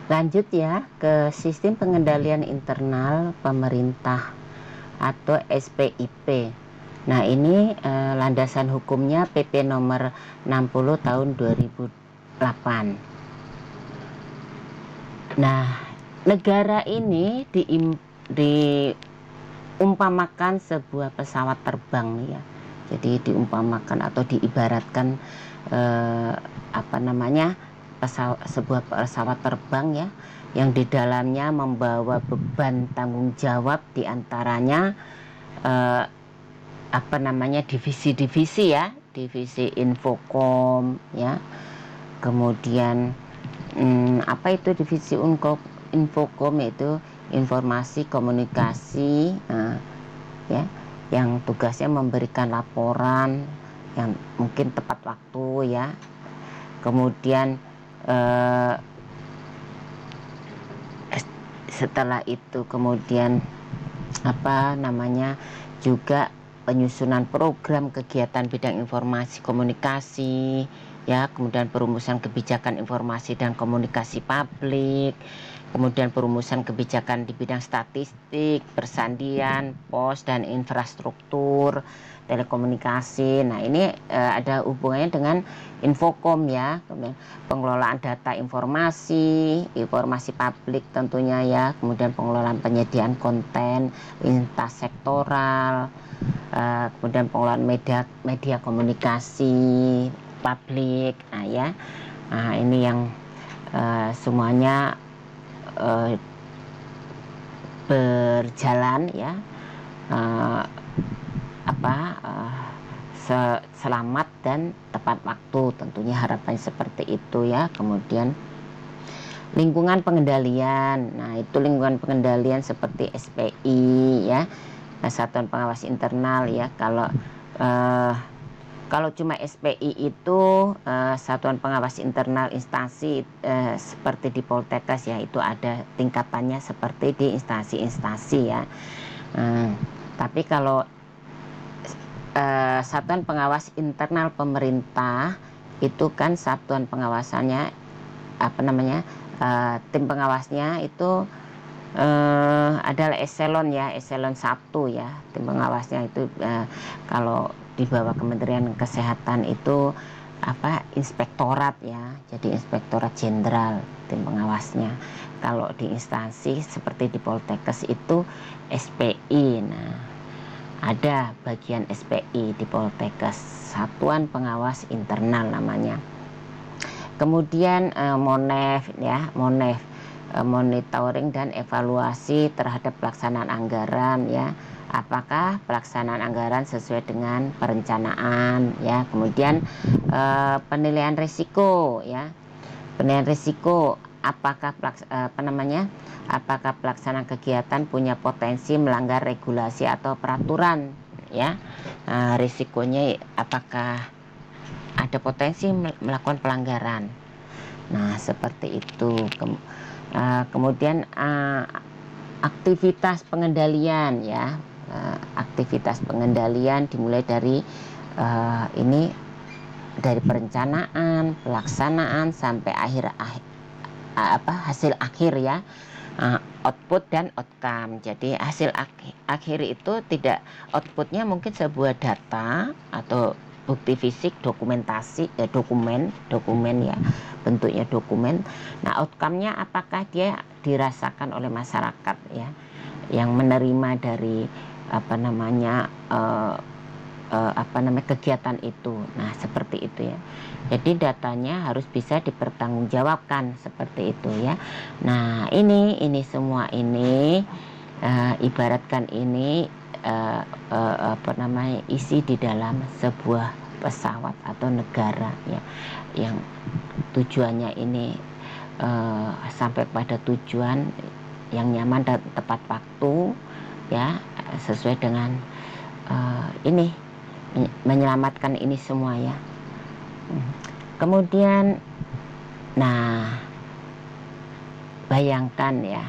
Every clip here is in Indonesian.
Lanjut ya ke sistem pengendalian internal pemerintah atau SPIP. Nah, ini landasan hukumnya PP nomor 60 tahun 2008. Nah, negara ini diumpamakan sebuah pesawat terbang ya. Jadi diumpamakan atau diibaratkan sebuah pesawat terbang ya, yang di dalamnya membawa beban tanggung jawab, diantaranya divisi-divisi ya, divisi infokom ya, kemudian divisi infokom itu informasi komunikasi ya, yang tugasnya memberikan laporan yang mungkin tepat waktu ya. Kemudian setelah itu kemudian juga penyusunan program kegiatan bidang informasi komunikasi ya, kemudian perumusan kebijakan informasi dan komunikasi publik, kemudian perumusan kebijakan di bidang statistik, persandian, pos dan infrastruktur telekomunikasi. Nah, ini ada hubungannya dengan infokom ya, kemudian pengelolaan data informasi publik tentunya ya, kemudian pengelolaan penyediaan konten lintas sektoral, kemudian pengelolaan media komunikasi publik. Nah ya, ini yang semuanya berjalan ya, selamat dan tepat waktu, tentunya harapannya seperti itu ya. Kemudian lingkungan pengendalian, nah itu lingkungan pengendalian seperti SPI ya, Satuan Pengawas Internal ya. Kalau cuma SPI itu Satuan Pengawas Internal instansi seperti di Poltekkes ya, itu ada tingkatannya seperti di instansi-instansi ya. Tapi kalau Satuan Pengawas Internal Pemerintah itu kan satuan pengawasannya tim pengawasnya itu adalah eselon 1 ya. Tim pengawasnya itu kalau di bawah Kementerian Kesehatan itu inspektorat ya, jadi inspektorat jenderal tim pengawasnya. Kalau di instansi seperti di Poltekkes itu SPI. Nah, ada bagian SPI di Poltekkes, Satuan Pengawas Internal namanya. Kemudian MONEF ya, monitoring dan evaluasi terhadap pelaksanaan anggaran ya, apakah pelaksanaan anggaran sesuai dengan perencanaan ya. Kemudian penilaian risiko ya, penilaian risiko apakah pelaksanaan kegiatan punya potensi melanggar regulasi atau peraturan ya. Risikonya apakah ada potensi melakukan pelanggaran. Nah, seperti itu. Kemudian aktivitas pengendalian ya, aktivitas pengendalian dimulai dari dari perencanaan, pelaksanaan sampai hasil akhir ya, output dan outcome. Jadi hasil akhir itu tidak, outputnya mungkin sebuah data atau bukti fisik, dokumentasi dokumen ya, bentuknya dokumen. Nah, outcome-nya apakah dia dirasakan oleh masyarakat ya, yang menerima dari kegiatan itu. Nah, seperti itu ya. Jadi datanya harus bisa dipertanggungjawabkan seperti itu ya. Nah, ini semua ini ibaratkan ini isi di dalam sebuah pesawat atau negara ya, yang tujuannya ini sampai pada tujuan yang nyaman dan tepat waktu ya, sesuai dengan menyelamatkan ini semua ya. Kemudian bayangkan ya,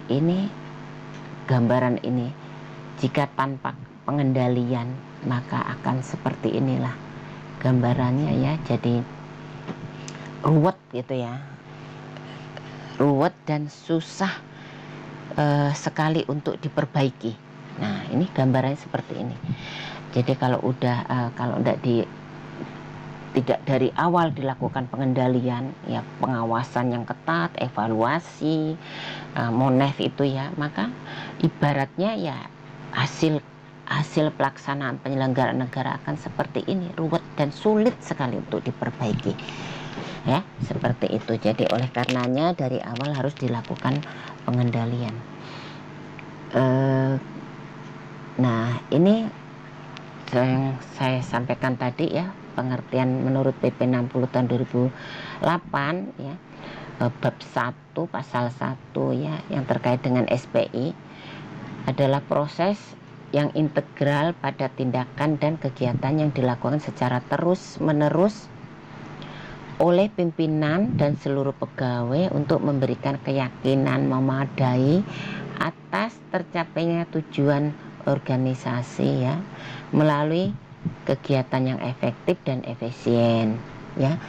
ini gambaran ini, jika tanpa pengendalian maka akan seperti inilah gambarannya ya. Jadi ruwet gitu ya, ruwet dan susah sekali untuk diperbaiki. Nah, ini gambarannya seperti ini. Jadi kalau tidak dari awal dilakukan pengendalian, ya pengawasan yang ketat, evaluasi, monef itu ya, maka ibaratnya ya hasil pelaksanaan penyelenggaraan negara akan seperti ini, ruwet dan sulit sekali untuk diperbaiki. Ya, seperti itu. Jadi oleh karenanya dari awal harus dilakukan pengendalian. Nah, ini yang saya sampaikan tadi ya, pengertian menurut PP 60 tahun 2008 ya, bab 1 pasal 1 ya, yang terkait dengan SPI adalah proses yang integral pada tindakan dan kegiatan yang dilakukan secara terus-menerus oleh pimpinan dan seluruh pegawai untuk memberikan keyakinan memadai atas tercapainya tujuan organisasi ya, melalui kegiatan yang efektif dan efisien ya,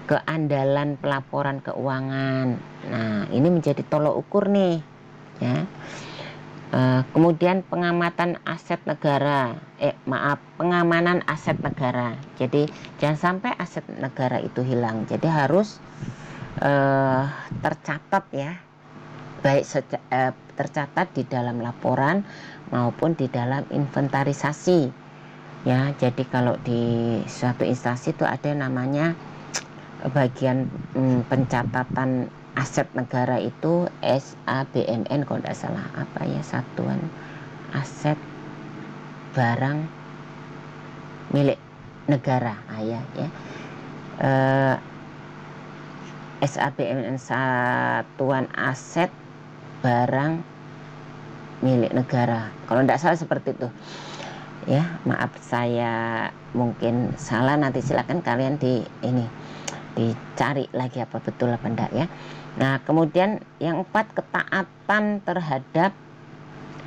keandalan pelaporan keuangan. Nah, ini menjadi tolok ukur nih ya. Kemudian pengamatan aset negara, pengamanan aset negara. Jadi jangan sampai aset negara itu hilang. Jadi harus tercatat ya, baik tercatat di dalam laporan maupun di dalam inventarisasi ya. Jadi kalau di suatu instansi itu ada namanya bagian pencatatan aset negara itu SABMN kalau tidak salah, apa ya, Satuan Aset Barang Milik Negara ya. SABMN, Satuan Aset Barang Milik Negara, kalau tidak salah seperti itu ya. Maaf saya mungkin salah, nanti silakan kalian dicari lagi apa betul apa enggak ya. Nah, kemudian yang 4, ketaatan terhadap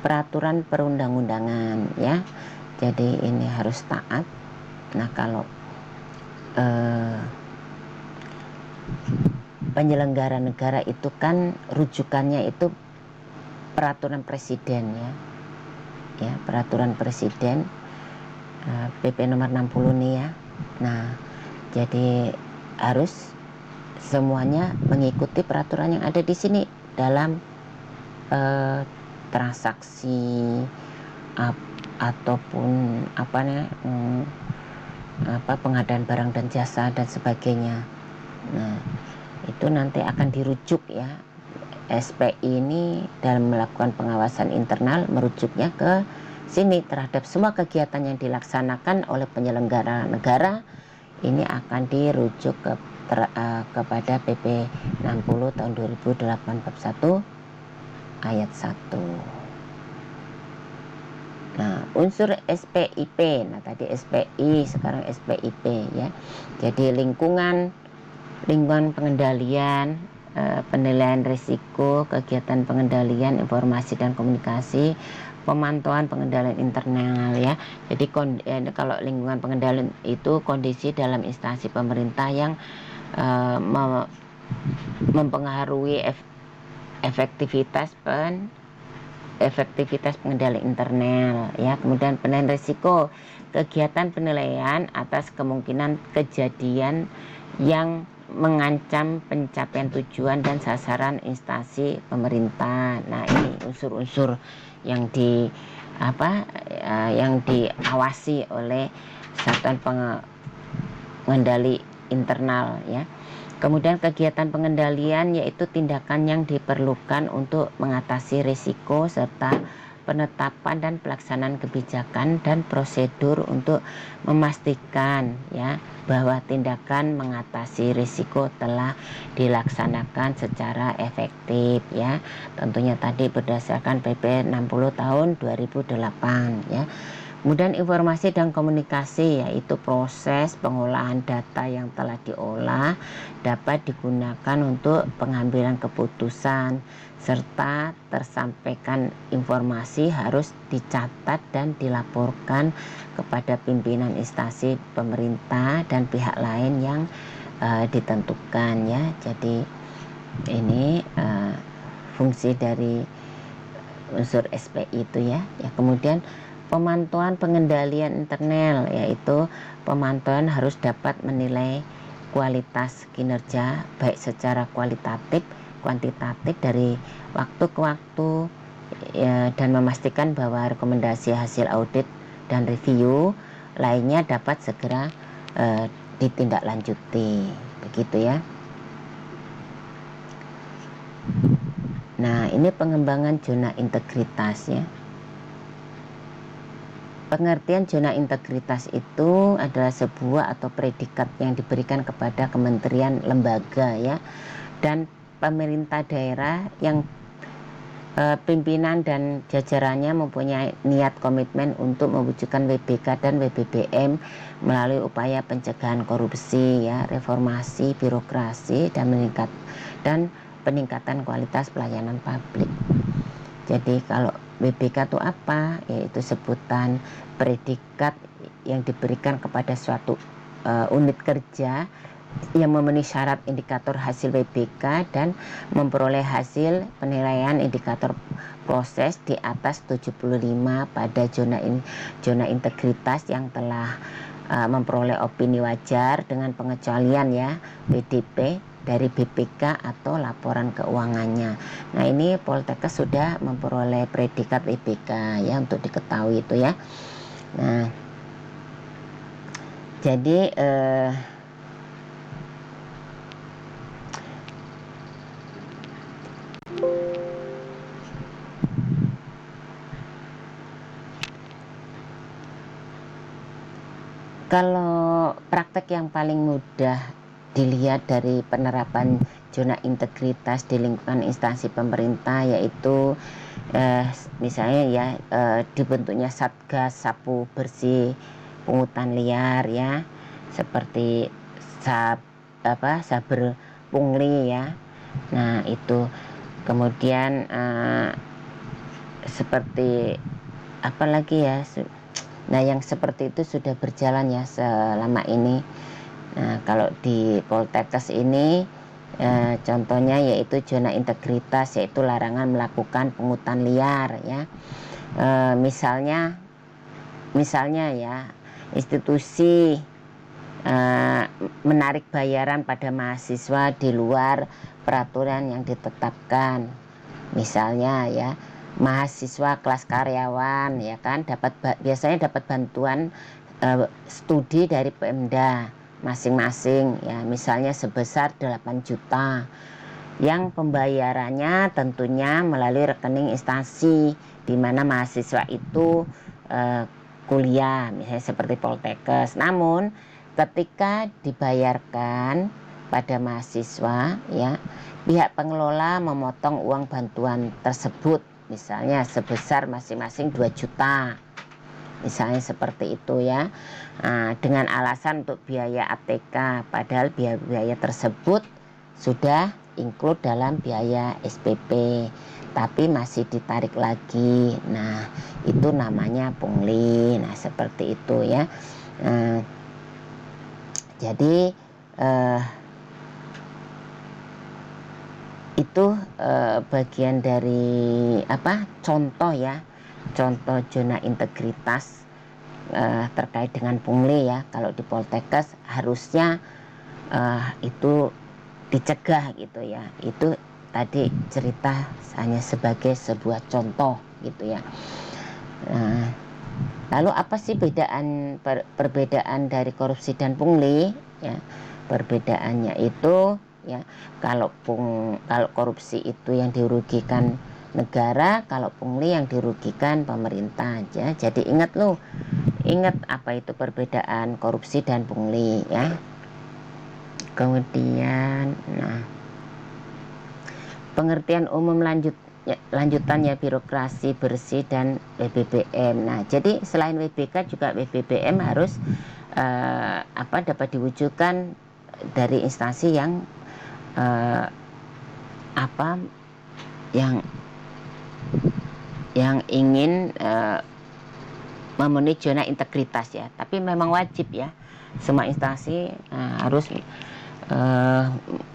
peraturan perundang-undangan ya. Jadi ini harus taat. Nah, kalau penyelenggara negara itu kan rujukannya itu peraturan presiden ya, peraturan presiden PP nomor 60 nih ya. Nah, jadi harus semuanya mengikuti peraturan yang ada di sini dalam transaksi ataupun pengadaan barang dan jasa dan sebagainya. Nah, itu nanti akan dirujuk ya. SPI ini dalam melakukan pengawasan internal merujuknya ke sini terhadap semua kegiatan yang dilaksanakan oleh penyelenggara negara. Ini akan dirujuk kepada PP 60 tahun 2008 bab 1 ayat 1. Nah, unsur SPIP. Nah, tadi SPI, sekarang SPIP ya. Jadi lingkungan pengendalian, penilaian risiko, kegiatan pengendalian informasi dan komunikasi, pemantauan pengendalian internal ya. Jadi kalau lingkungan pengendalian itu kondisi dalam instansi pemerintah yang mempengaruhi efektivitas pengendalian internal ya. Kemudian penilaian risiko, kegiatan penilaian atas kemungkinan kejadian yang mengancam pencapaian tujuan dan sasaran instansi pemerintah. Nah, ini unsur-unsur yang diawasi oleh Satuan Pengendali Internal ya. Kemudian kegiatan pengendalian yaitu tindakan yang diperlukan untuk mengatasi risiko serta penetapan dan pelaksanaan kebijakan dan prosedur untuk memastikan ya bahwa tindakan mengatasi risiko telah dilaksanakan secara efektif ya. Tentunya tadi berdasarkan PP 60 tahun 2008 ya. Kemudian informasi dan komunikasi yaitu proses pengolahan data yang telah diolah dapat digunakan untuk pengambilan keputusan serta tersampaikan informasi harus dicatat dan dilaporkan kepada pimpinan instansi pemerintah dan pihak lain yang ditentukan ya. Jadi ini fungsi dari unsur SPI itu ya. Kemudian pemantauan pengendalian internal, yaitu pemantauan harus dapat menilai kualitas kinerja baik secara kualitatif, kuantitatif dari waktu ke waktu ya, dan memastikan bahwa rekomendasi hasil audit dan review lainnya dapat segera ditindaklanjuti, begitu ya. Nah, ini pengembangan zona integritas ya. Pengertian zona integritas itu adalah sebuah atau predikat yang diberikan kepada kementerian, lembaga ya, dan pemerintah daerah yang pimpinan dan jajarannya mempunyai niat komitmen untuk mewujudkan WBK dan WBBM melalui upaya pencegahan korupsi ya, reformasi birokrasi dan peningkatan kualitas pelayanan publik. Jadi kalau WBK itu apa? Yaitu sebutan predikat yang diberikan kepada suatu unit kerja yang memenuhi syarat indikator hasil WBK dan memperoleh hasil penilaian indikator proses di atas 75 pada zona integritas yang telah memperoleh opini wajar dengan pengecualian ya WDP dari BPK atau laporan keuangannya. Nah, ini Poltekkes sudah memperoleh predikat WBK ya, untuk diketahui itu ya. Nah, jadi kalau praktek yang paling mudah dilihat dari penerapan zona integritas di lingkungan instansi pemerintah, yaitu misalnya ya dibentuknya Satgas Sapu Bersih Pungutan Liar ya, seperti Saber Pungli ya. Nah, itu kemudian seperti apa lagi ya. Nah, yang seperti itu sudah berjalan ya selama ini. Nah, kalau di Poltekkes ini contohnya yaitu zona integritas, yaitu larangan melakukan pungutan liar ya. Misalnya ya, institusi menarik bayaran pada mahasiswa di luar peraturan yang ditetapkan. Misalnya ya, mahasiswa kelas karyawan ya kan biasanya dapat bantuan studi dari Pemda masing-masing ya, misalnya sebesar 8 juta yang pembayarannya tentunya melalui rekening instansi di mana mahasiswa itu kuliah, misalnya seperti Poltekkes. Namun ketika dibayarkan pada mahasiswa ya, pihak pengelola memotong uang bantuan tersebut misalnya sebesar masing-masing 2 juta misalnya seperti itu ya, dengan alasan untuk biaya ATK, padahal biaya tersebut sudah include dalam biaya SPP tapi masih ditarik lagi. Nah, itu namanya pungli. Nah, seperti itu ya. Jadi itu bagian dari contoh ya, contoh zona integritas terkait dengan pungli ya. Kalau di Poltekkes harusnya itu dicegah gitu ya. Itu tadi cerita hanya sebagai sebuah contoh gitu ya. Lalu apa sih perbedaan dari korupsi dan pungli ya? Perbedaannya itu ya, kalau korupsi itu yang dirugikan negara, kalau pungli yang dirugikan pemerintah aja. Jadi ingat apa itu perbedaan korupsi dan pungli ya. Kemudian pengertian umum lanjutan ya, birokrasi bersih dan WBBM. Nah, jadi selain WBK juga WBBM harus dapat diwujudkan dari instansi yang yang ingin memenuhi zona integritas ya. Tapi memang wajib ya, semua instansi harus eh,